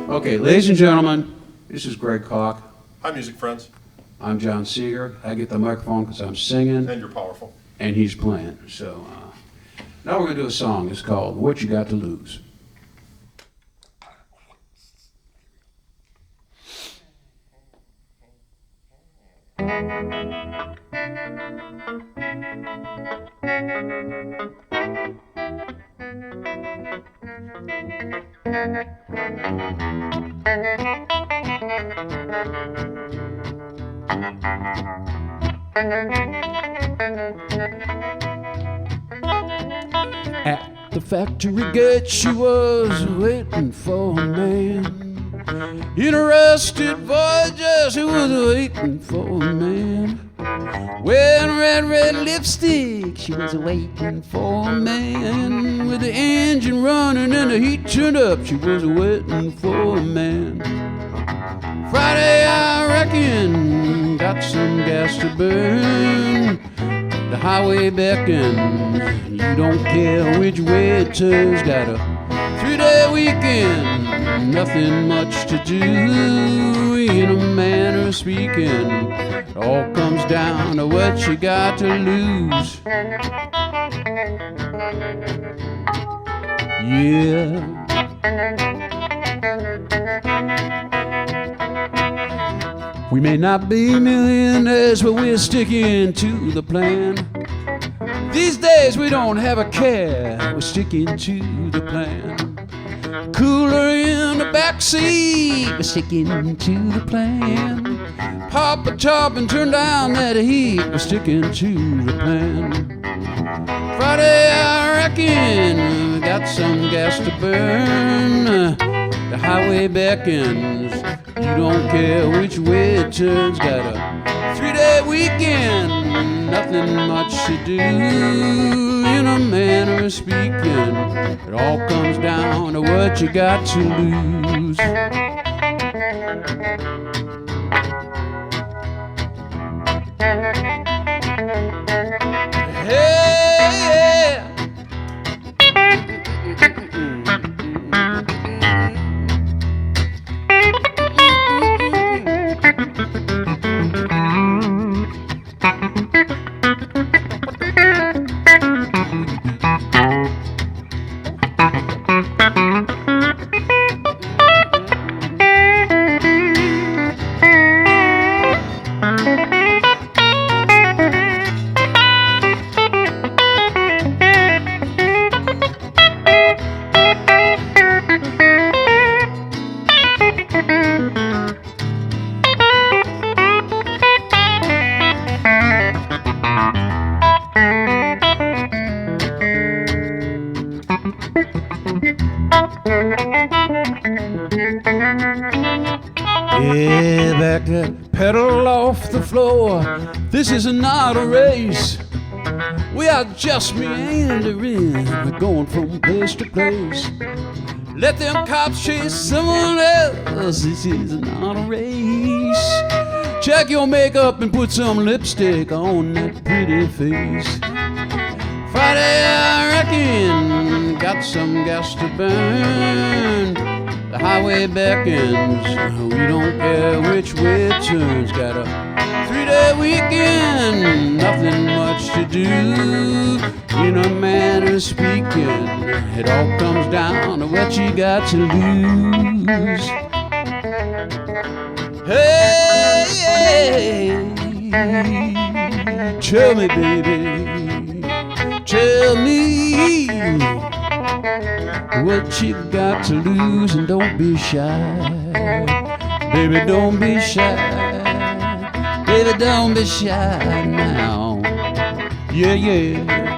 Okay, ladies and gentlemen, this is Greg Koch. Hi, music friends. I'm John Seeger. I get the microphone because I'm singing, And you're powerful. and he's playing. So now we're going to do a song. It's called What You Got to Lose. At the factory gate, she was waiting for a man. In a rusted Voyager, she was waiting for a man. Wearing red lipstick, she was waiting for a man. With the engine running and the heat turned up, she was waiting for a man. Friday, I reckon, got some gas to burn. The highway beckons, you don't care which way it turns. Got a 3-day weekend, nothing much to do. In a manner of speaking, it all comes down to what you got to lose. Yeah. We may not be millionaires, but we're sticking to the plan. These days we don't have a care, we're sticking to the plan. Cooler in the backseat, we're sticking to the plan. Pop a top and turn down that heat, we're sticking to the plan. Friday, I reckon, we got some gas to burn. The highway beckons, you don't care which way it turns. Got a 3-day weekend, nothing much to do. In a manner of speaking, it all comes down to what you got to lose. Hey, yeah. Yeah, back that pedal off the floor. This is not a race. We are just meandering. We're going from place to place. Let them cops chase someone else. This is not a race. Check your makeup and put some lipstick on that pretty face. Friday, I reckon, got some gas to burn. The highway beckons, we don't care which way it turns. Got a 3-day weekend, nothing much to do. In a manner of speaking, it all comes down to what you got to lose. Hey, tell me, baby, tell me what you got to lose, and don't be shy. Baby, don't be shy. Baby, don't be shy now. Yeah, yeah.